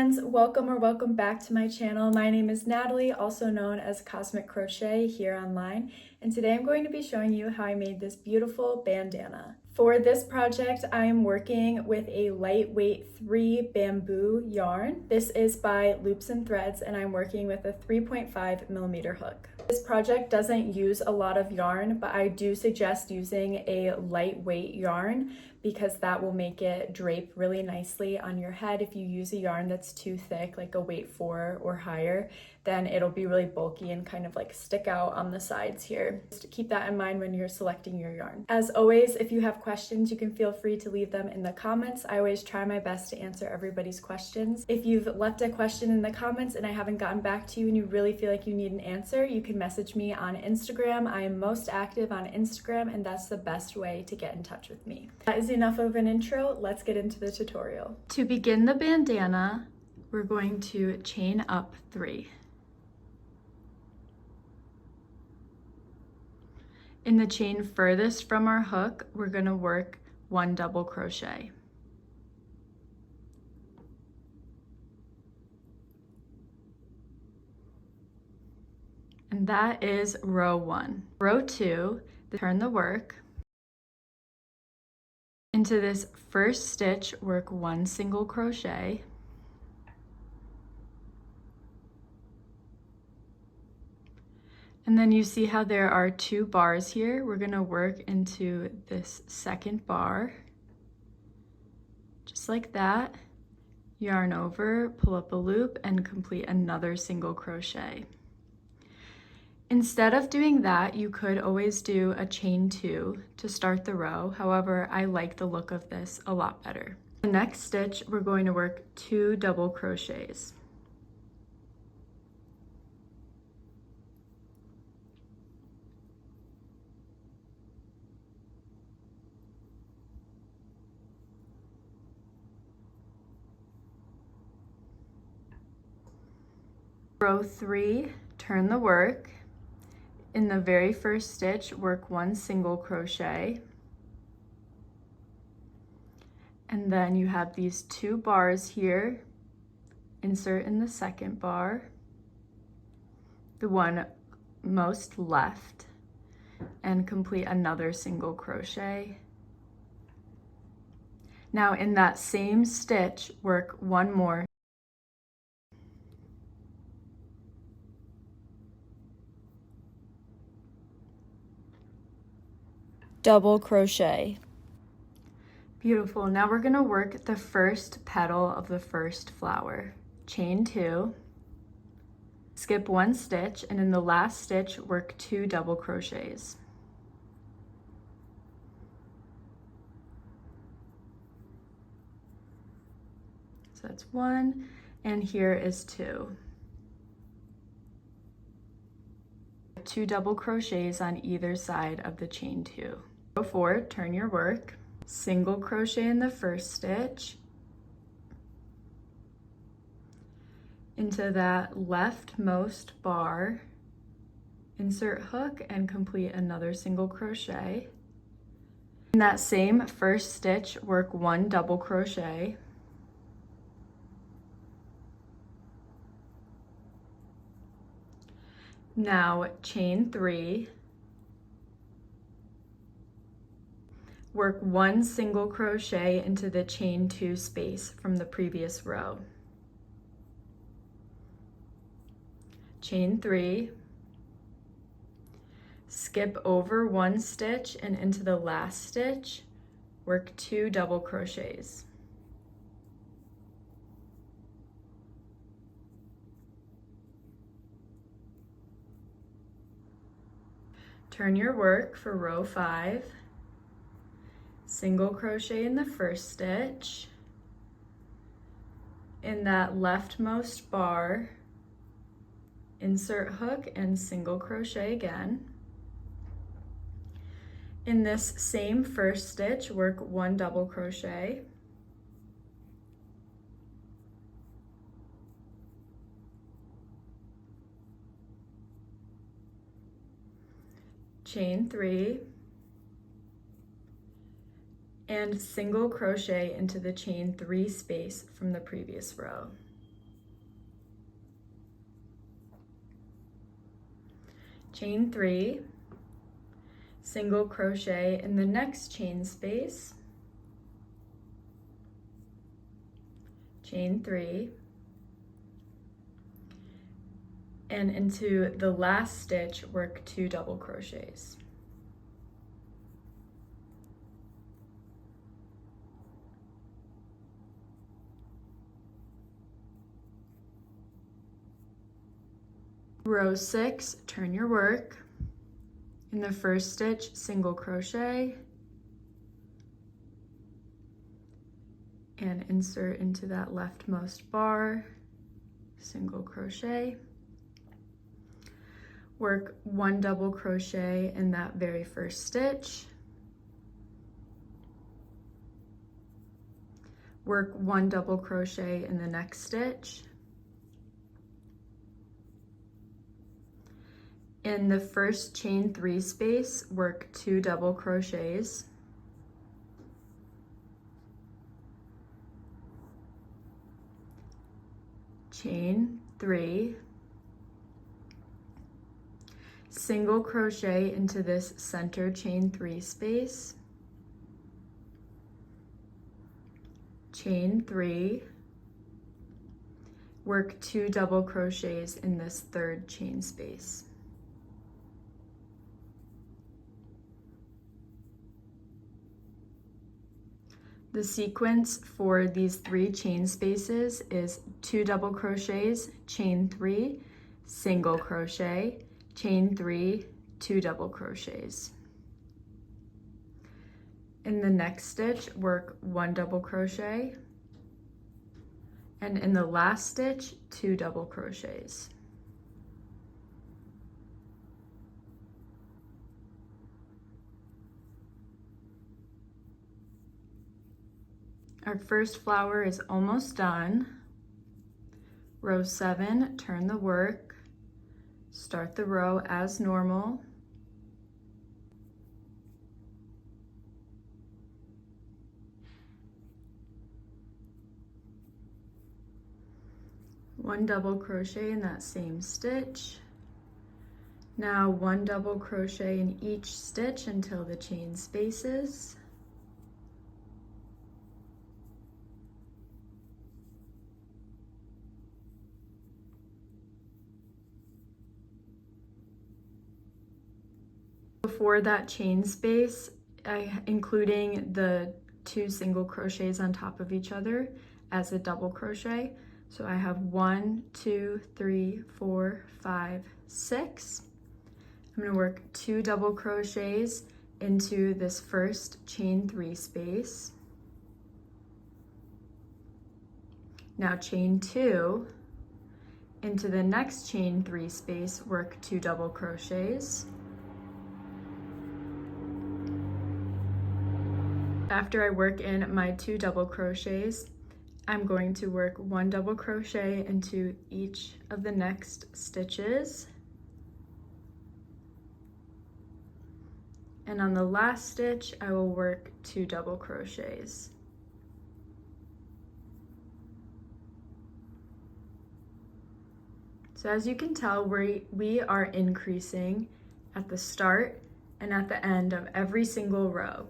friends, welcome back to my channel. My name is Natalie, also known as Cosmic Crochet here online, and today I'm going to be showing you how I made this beautiful bandana. For this project, I am working with a lightweight 3 bamboo yarn. This is by Loops and Threads, and I'm working with a 3.5mm hook. This project doesn't use a lot of yarn, but I do suggest using a lightweight yarn because that will make it drape really nicely on your head. If you use a yarn that's too thick, like a weight 4 or higher, then it'll be really bulky and kind of like stick out on the sides here. Just keep that in mind when you're selecting your yarn. As always, if you have questions, you can feel free to leave them in the comments. I always try my best to answer everybody's questions. If you've left a question in the comments and I haven't gotten back to you and you really feel like you need an answer, you can message me on Instagram. I am most active on Instagram, and that's the best way to get in touch with me. That is enough of an intro. Let's get into the tutorial. To begin the bandana, we're going to chain up 3. In the chain furthest from our hook, we're going to work 1 double crochet. And that is row 1. Row 2, turn the work. Into this first stitch, work 1 single crochet. And then you see how there are 2 bars here. We're gonna work into this second bar, just like that. Yarn over, pull up a loop, and complete another single crochet. Instead of doing that, you could always do a chain 2 to start the row. However, I like the look of this a lot better. The next stitch, we're going to work 2 double crochets. Row 3, turn the work. In the very first stitch, work 1 single crochet. And then you have these 2 bars here. Insert in the second bar, the one most left, and complete another single crochet. Now in that same stitch, work 1 more. Double crochet. Beautiful. Now we're going to work the first petal of the first flower. Chain 2, skip 1 stitch, and in the last stitch, work 2 double crochets. So that's 1, and here is 2. 2 double crochets on either side of the chain 2. Row 4, turn your work, single crochet in the first stitch, into that leftmost bar, insert hook, and complete another single crochet. In that same first stitch, work 1 double crochet. Now chain 3, work 1 single crochet into the chain 2 space from the previous row. Chain 3, skip over 1 stitch and into the last stitch, work 2 double crochets. Turn your work for row 5, single crochet in the first stitch, in that leftmost bar, insert hook and single crochet again. In this same first stitch, work 1 double crochet. Chain 3, and single crochet into the chain 3 space from the previous row. chain 3, single crochet in the next chain space, chain 3, and into the last stitch work 2 double crochets. Row 6, turn your work. In the first stitch, single crochet, and insert into that leftmost bar, single crochet. Work 1 double crochet in that very first stitch. Work 1 double crochet in the next stitch. In the first chain 3 space, work 2 double crochets. Chain 3, single crochet into this center chain 3 space, chain 3, work 2 double crochets in this third chain space. The sequence for these 3 chain spaces is 2 double crochets, chain 3, single crochet, chain 3, 2 double crochets. In the next stitch, work 1 double crochet, and in the last stitch, 2 double crochets. Our first flower is almost done. Row 7, turn the work. Start the row as normal. One double crochet in that same stitch. Now 1 double crochet in each stitch until the chain spaces. Before that chain space, including the 2 single crochets on top of each other as a double crochet. So I have 1, 2, 3, 4, 5, 6. I'm going to work 2 double crochets into this first chain 3 space. Now chain 2 into the next chain 3 space, work 2 double crochets. After I work in my 2 double crochets, I'm going to work 1 double crochet into each of the next stitches. And on the last stitch, I will work 2 double crochets. So as you can tell, we are increasing at the start and at the end of every single row.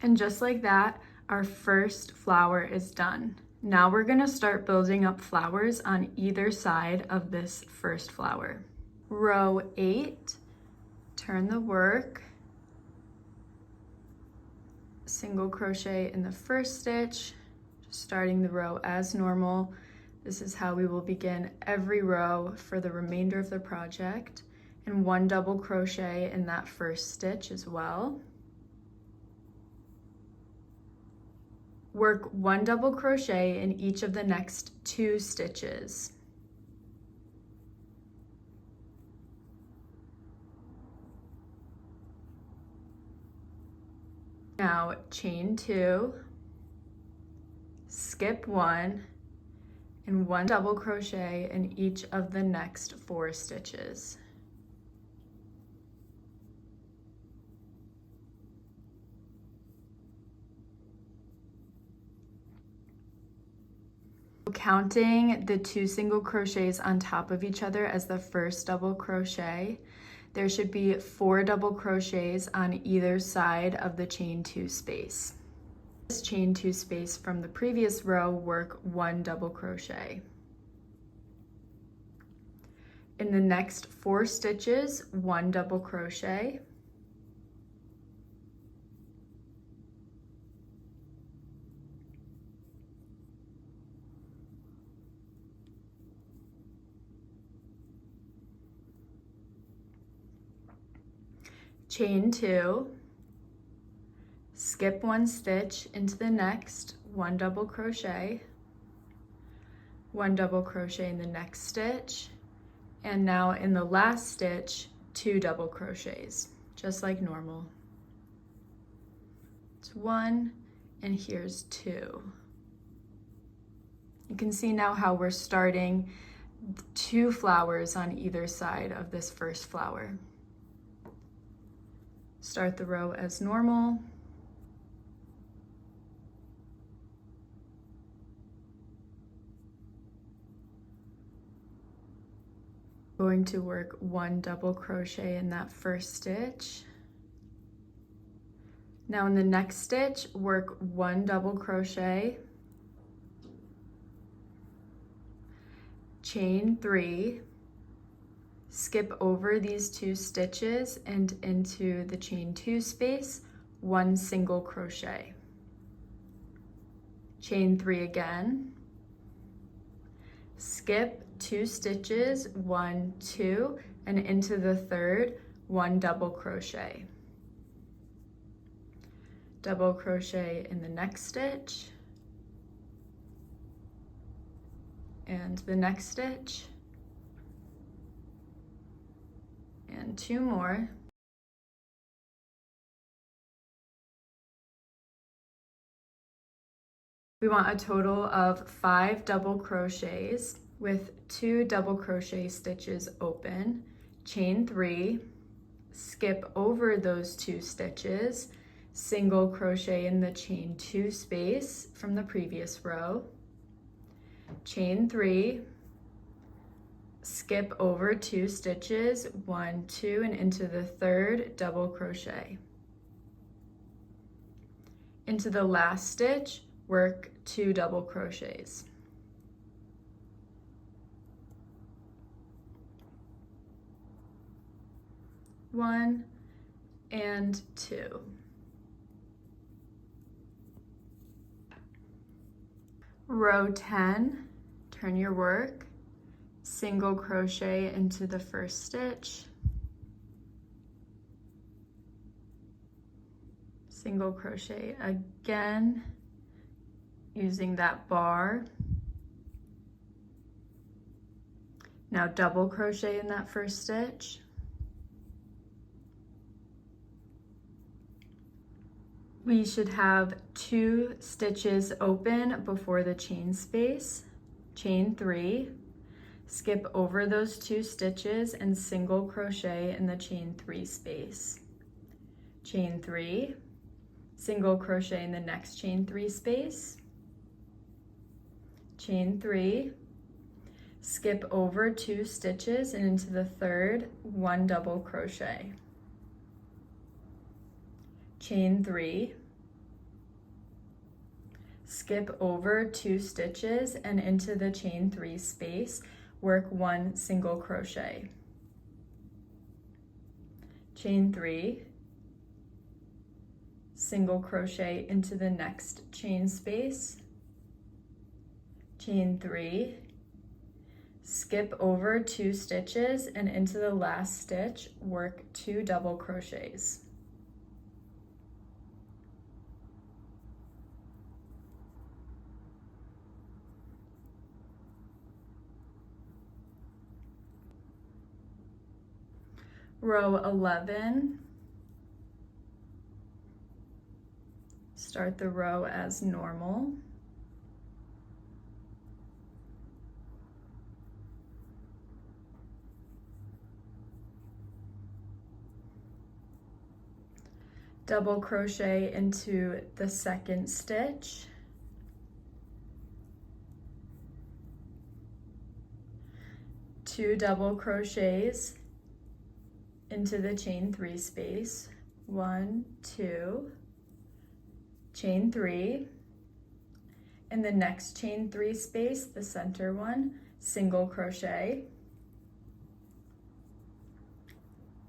And just like that, our first flower is done. Now we're gonna start building up flowers on either side of this first flower. Row 8, turn the work, single crochet in the first stitch, starting the row as normal. This is how we will begin every row for the remainder of the project, and 1 double crochet in that first stitch as well. Work 1 double crochet in each of the next 2 stitches. Now chain 2, skip 1, and 1 double crochet in each of the next 4 stitches. counting the 2 single crochets on top of each other as the first double crochet, there should be 4 double crochets on either side of the chain 2 space. This chain 2 space from the previous row, work 1 double crochet. In the next 4 stitches, 1 double crochet. Chain 2, skip 1 stitch into the next, 1 double crochet, 1 double crochet in the next stitch, and now in the last stitch, 2 double crochets, just like normal. It's 1, and here's 2. You can see now how we're starting 2 flowers on either side of this first flower. Start the row as normal. Going to work 1 double crochet in that first stitch. Now in the next stitch, work 1 double crochet, chain 3, skip over these 2 stitches and into the chain 2 space, 1 single crochet. Chain 3 again, skip 2 stitches, 1, 2, and into the third, 1 double crochet. Double crochet in the next stitch, and the next stitch, and 2 more. We want a total of 5 double crochets with 2 double crochet stitches open, chain 3, skip over those 2 stitches, single crochet in the chain 2 space from the previous row, chain 3, skip over 2 stitches, 1, 2, and into the third double crochet. Into the last stitch, work 2 double crochets. One and 2. Row 10, turn your work, single crochet into the first stitch, single crochet again using that bar. Now double crochet in that first stitch, we should have 2 stitches open before the chain space, chain 3, skip over those 2 stitches and single crochet in the chain 3 space, chain 3, single crochet in the next chain 3 space, chain 3, skip over 2 stitches and into the third, 1 double crochet, chain 3, skip over 2 stitches and into the chain 3 space, work 1 single crochet, chain 3, single crochet into the next chain space, chain 3, skip over 2 stitches and into the last stitch, work 2 double crochets. Row 11, start the row as normal. Double crochet into the second stitch, 2 double crochets into the chain 3 space, 1, 2, chain 3. In the next chain 3 space, the center one, single crochet,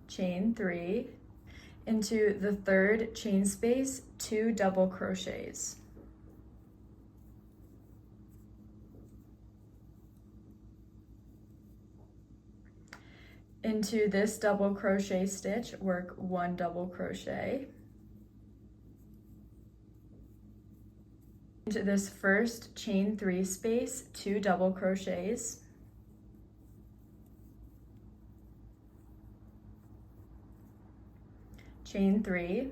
chain 3, into the third chain space, 2 double crochets. Into this double crochet stitch, work 1 double crochet. Into this first chain 3 space, 2 double crochets. Chain 3.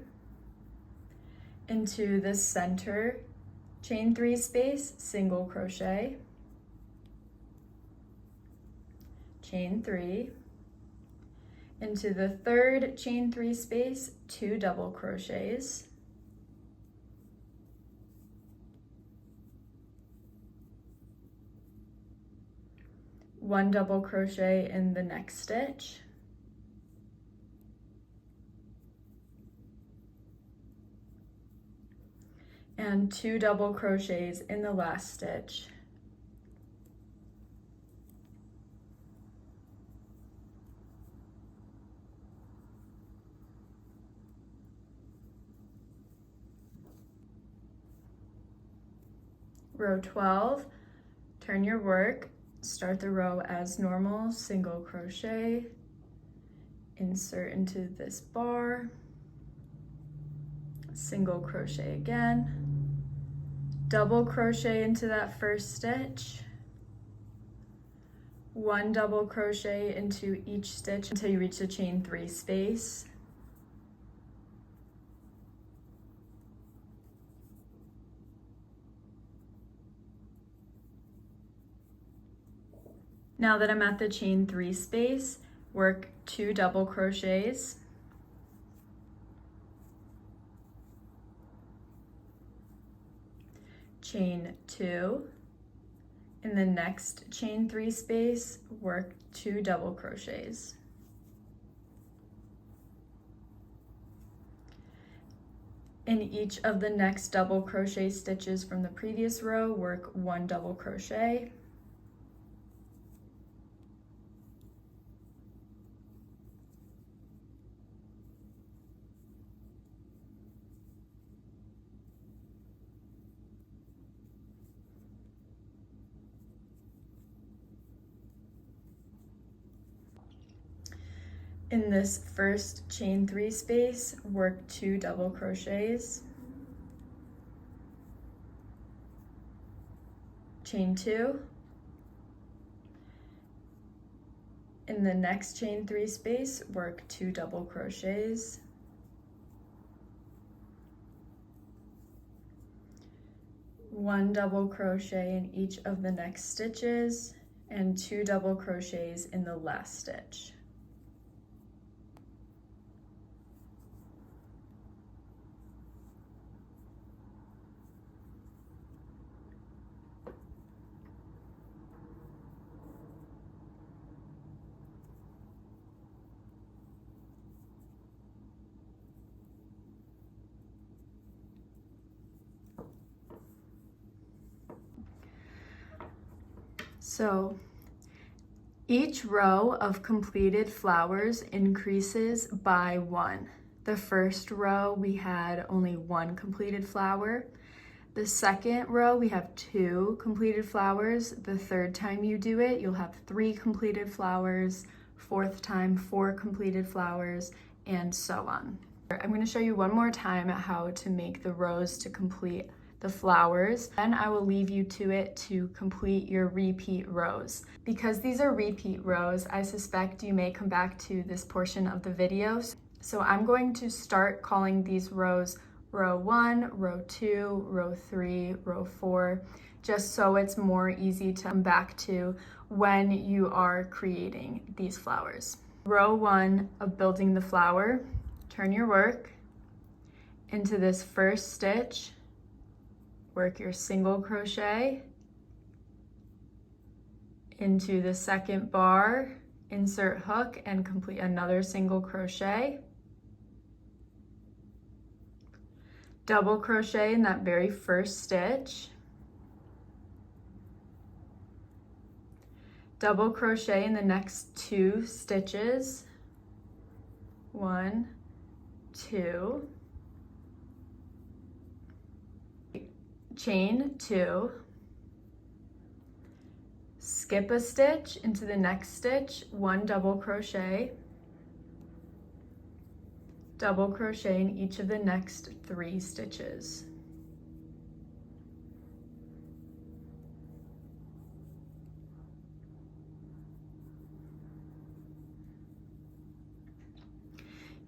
Into the center chain 3 space, single crochet. Chain 3. Into the third chain 3 space, 2 double crochets. One double crochet in the next stitch. And 2 double crochets in the last stitch. Row 12, turn your work, start the row as normal, single crochet, insert into this bar, single crochet again, double crochet into that first stitch, 1 double crochet into each stitch until you reach the chain 3 space. Now that I'm at the chain 3 space, work 2 double crochets. Chain 2. In the next chain 3 space, work 2 double crochets. In each of the next double crochet stitches from the previous row, work 1 double crochet. In this first chain 3 space, work 2 double crochets, chain 2. In the next chain 3 space, work 2 double crochets, one double crochet in each of the next stitches, and 2 double crochets in the last stitch. So each row of completed flowers increases by 1. The first row we had only 1 completed flower. The second row we have 2 completed flowers. The third time you do it, you'll have 3 completed flowers. Fourth time, 4 completed flowers, and so on. I'm going to show you one more time how to make the rows to complete the flowers. Then I will leave you to it to complete your repeat rows. Because these are repeat rows, I suspect you may come back to this portion of the video. So I'm going to start calling these rows row 1, row 2, row 3, row 4, just so it's more easy to come back to when you are creating these flowers. Row 1 of building the flower, turn your work into this first stitch, work your single crochet into the second bar, insert hook, and complete another single crochet. Double crochet in that very first stitch. Double crochet in the next 2 stitches. 1, 2. Chain 2. Skip a stitch into the next stitch, 1 double crochet. Double crochet in each of the next 3 stitches.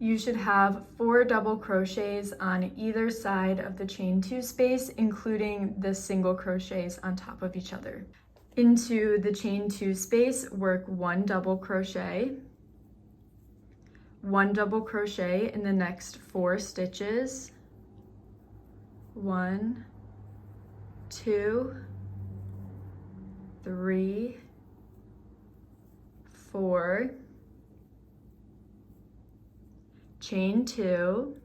You should have 4 double crochets on either side of the chain 2 space, including the single crochets on top of each other. Into the chain 2 space, work 1 double crochet, 1 double crochet in the next 4 stitches. 1, 2, 3, 4. Chain 2,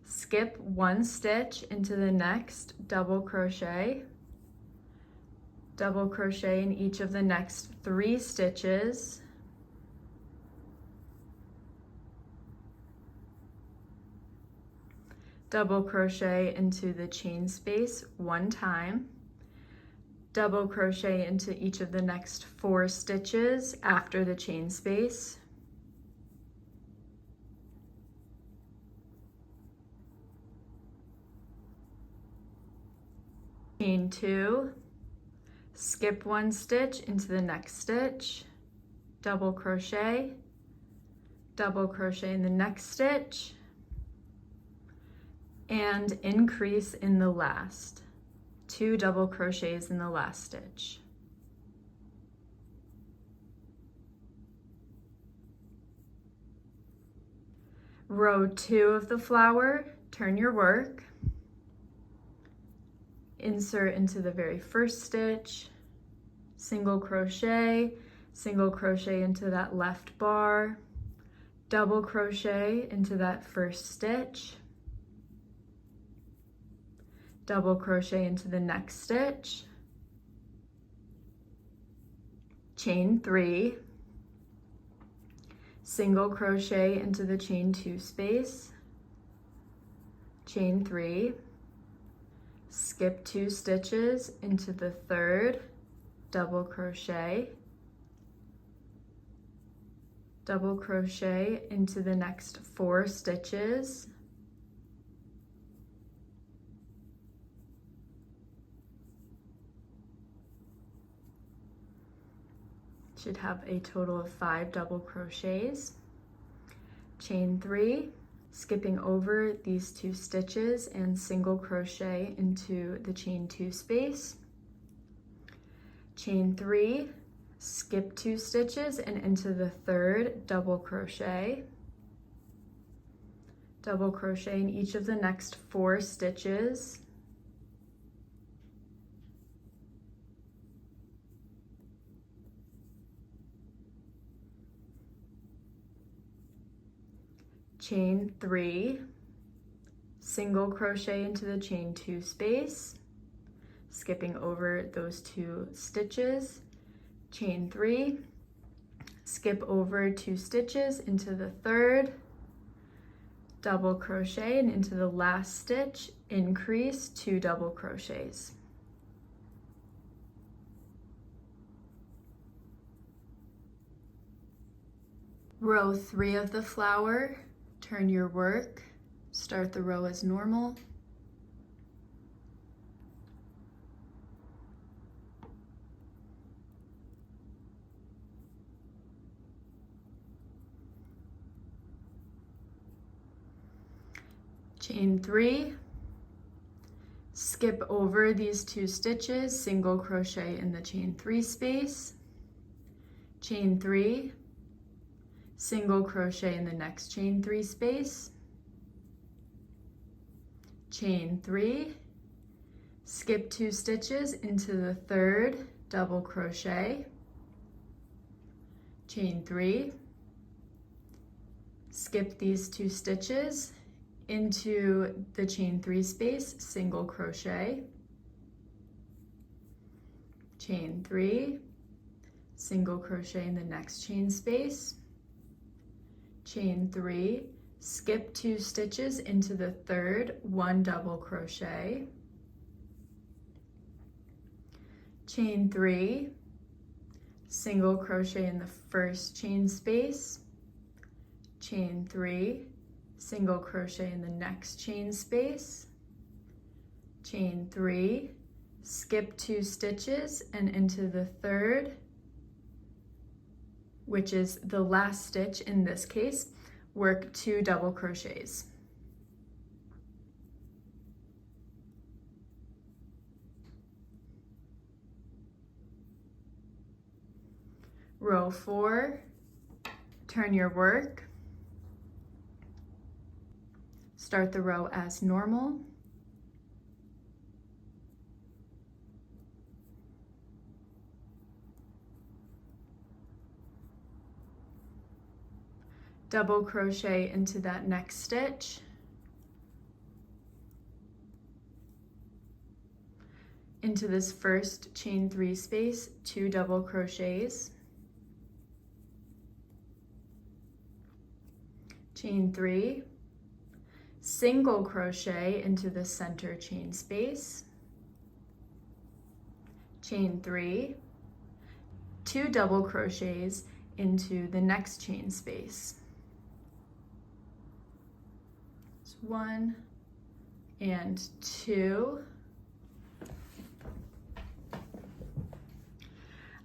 skip 1 stitch into the next double crochet. Double crochet in each of the next 3 stitches. Double crochet into the chain space 1 time. Double crochet into each of the next 4 stitches after the chain space. Chain 2, skip 1 stitch into the next stitch, double crochet in the next stitch, and increase in the last. 2 double crochets in the last stitch. Row 2 of the flower, turn your work. Insert into the very first stitch, single crochet into that left bar, double crochet into that first stitch, double crochet into the next stitch, chain 3, single crochet into the chain 2 space, chain 3, skip 2 stitches into the third, double crochet into the next 4 stitches, should have a total of 5 double crochets, chain 3, skipping over these 2 stitches and single crochet into the chain 2 space, chain 3, skip 2 stitches and into the third, double crochet in each of the next 4 stitches, chain 3, single crochet into the chain 2 space, skipping over those 2 stitches, chain 3, skip over 2 stitches into the third, double crochet, and into the last stitch, increase 2 double crochets. Row 3 of the flower, turn your work, start the row as normal. Chain 3, skip over these 2 stitches, single crochet in the chain 3 space, chain 3, single crochet in the next chain 3 space, chain 3, skip 2 stitches into the third, double crochet, chain 3, skip these 2 stitches into the chain 3 space, single crochet, chain 3, single crochet in the next chain space, chain 3, skip 2 stitches into the third, 1 double crochet, chain 3, single crochet in the first chain space, chain 3, single crochet in the next chain space, chain 3, skip 2 stitches and into the third, which is the last stitch in this case, work 2 double crochets. Row 4, turn your work, start the row as normal, double crochet into that next stitch, into this first chain 3 space, 2 double crochets, chain 3, single crochet into the center chain space, chain 3, 2 double crochets into the next chain space. 1 and 2.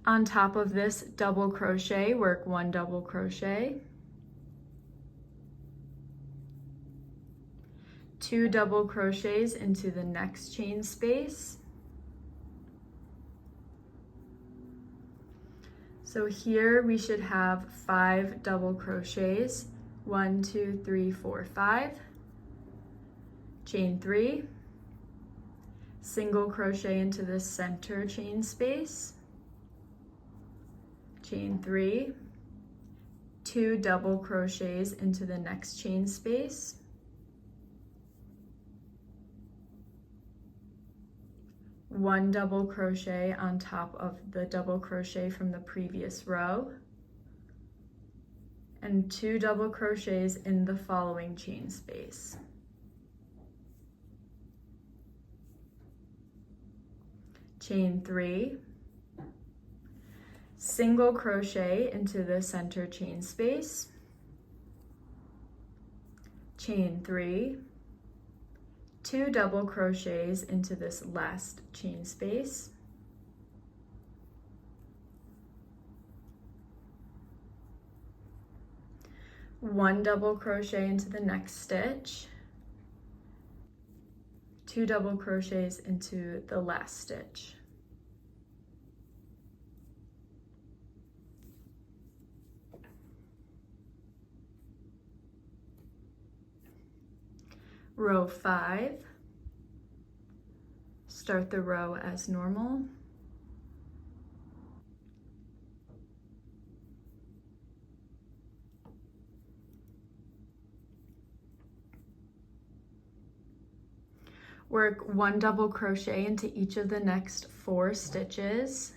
On top of this double crochet, work 1 double crochet, 2 double crochets into the next chain space. So here we should have 5 double crochets, 1, 2, 3, 4, 5. Chain 3, single crochet into the center chain space, chain 3, 2 double crochets into the next chain space, 1 double crochet on top of the double crochet from the previous row, and 2 double crochets in the following chain space. Chain 3, single crochet into the center chain space, chain 3, 2 double crochets into this last chain space, one double crochet into the next stitch, 2 double crochets into the last stitch. Row 5, start the row as normal. Work 1 double crochet into each of the next 4 stitches.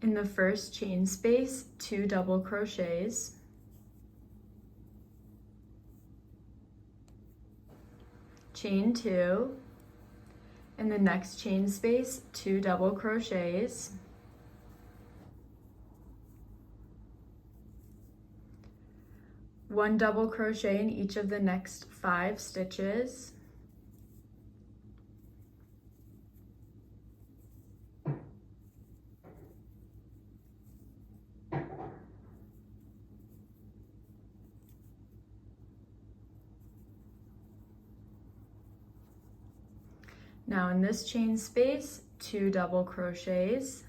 In the first chain space, 2 double crochets. Chain 2. In the next chain space, 2 double crochets. One double crochet in each of the next 5 stitches. Now in this chain space, 2 double crochets,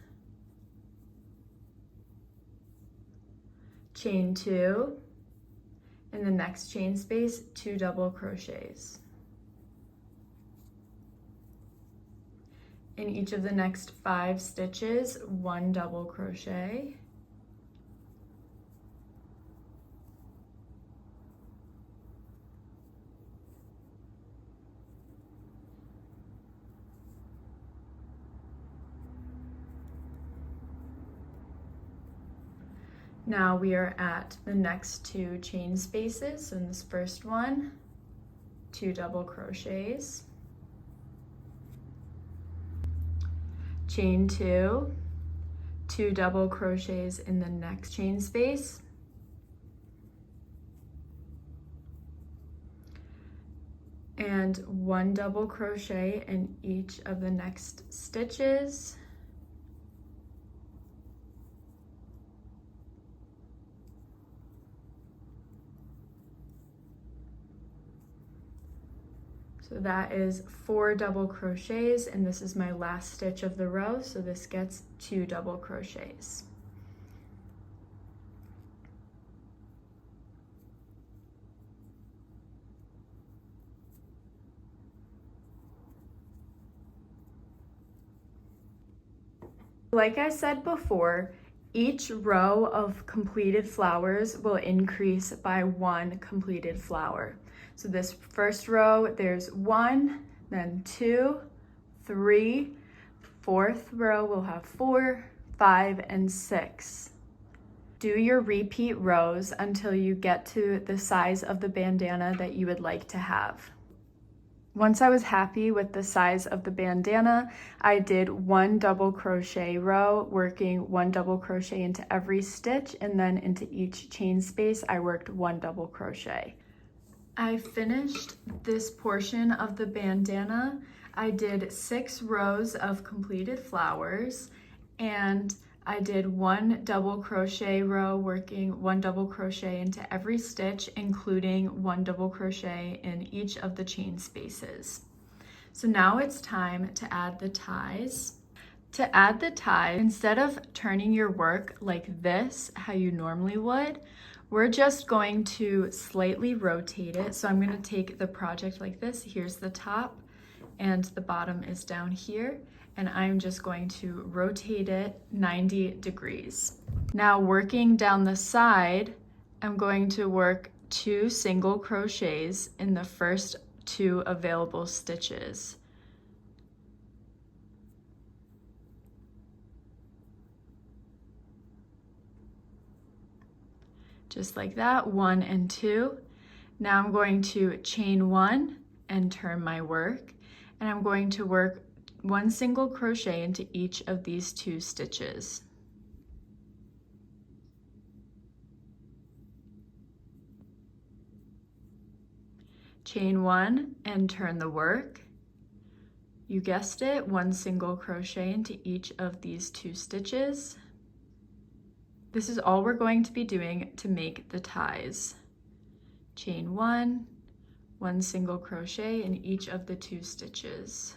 chain 2, in the next chain space, 2 double crochets. In each of the next 5 stitches, 1 double crochet. Now we are at the next 2 chain spaces. So in this first one, 2 double crochets, chain 2, 2 double crochets in the next chain space, and 1 double crochet in each of the next stitches. So that is 4 double crochets, and this is my last stitch of the row, so this gets 2 double crochets. Like I said before, each row of completed flowers will increase by 1 completed flower. So this first row, there's 1, then 2, 3, 4th row will have 4, 5, and 6. Do your repeat rows until you get to the size of the bandana that you would like to have. Once I was happy with the size of the bandana, I did 1 double crochet row, working 1 double crochet into every stitch, and then into each chain space, I worked 1 double crochet. I finished this portion of the bandana. I did 6 rows of completed flowers, and I did 1 double crochet row, working 1 double crochet into every stitch, including 1 double crochet in each of the chain spaces. So now it's time to add the ties. To add the ties, instead of turning your work like this, how you normally would, we're just going to slightly rotate it. So I'm going to take the project like this. Here's the top, and the bottom is down here. And I'm just going to rotate it 90 degrees. Now working down the side, I'm going to work 2 single crochets in the first 2 available stitches. Just like that, 1 and 2. Now I'm going to chain 1 and turn my work, and I'm going to work 1 single crochet into each of these 2 stitches. Chain 1 and turn the work. You guessed it, 1 single crochet into each of these 2 stitches. This is all we're going to be doing to make the ties. Chain 1, 1 single crochet in each of the 2 stitches.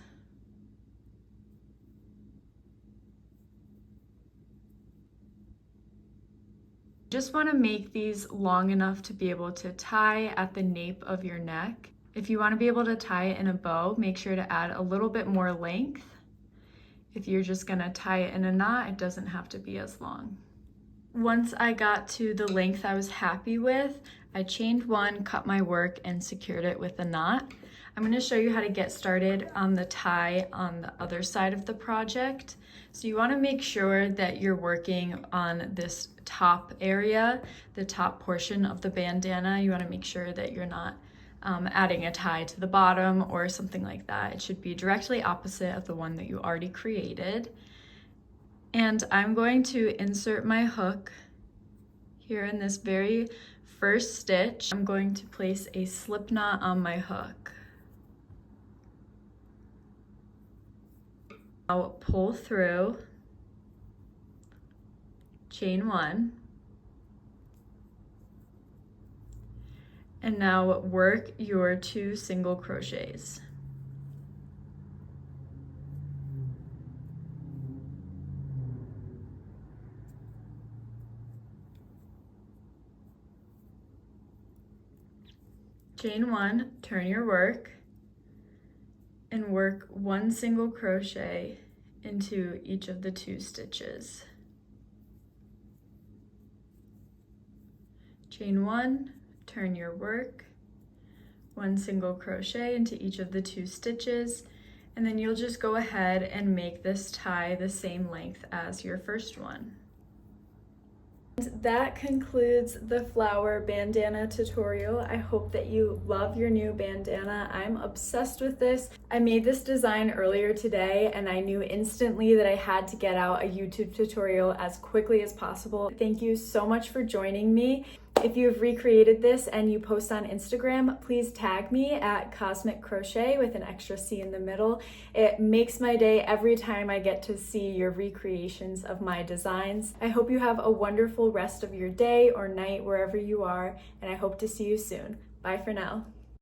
Just want to make these long enough to be able to tie at the nape of your neck. If you want to be able to tie it in a bow, make sure to add a little bit more length. If you're just going to tie it in a knot, it doesn't have to be as long. Once I got to the length I was happy with, I chained 1, cut my work, and secured it with a knot. I'm going to show you how to get started on the tie on the other side of the project. So you want to make sure that you're working on this top area, the top portion of the bandana. You want to make sure that you're not adding a tie to the bottom or something like that. It should be directly opposite of the one that you already created. And I'm going to insert my hook here in this very first stitch. I'm going to place a slip knot on my hook. I'll pull through, chain 1, and now work your 2 single crochets. chain 1, turn your work, and work 1 single crochet into each of the 2 stitches. Chain 1, turn your work, 1 single crochet into each of the 2 stitches, and then you'll just go ahead and make this tie the same length as your first one. That concludes the flower bandana tutorial. I hope that you love your new bandana. I'm obsessed with this. I made this design earlier today and I knew instantly that I had to get out a YouTube tutorial as quickly as possible. Thank you so much for joining me. If you have recreated this and you post on Instagram, please tag me at Cosmic Crochet with an extra C in the middle. It makes my day every time I get to see your recreations of my designs. I hope you have a wonderful rest of your day or night wherever you are, and I hope to see you soon. Bye for now.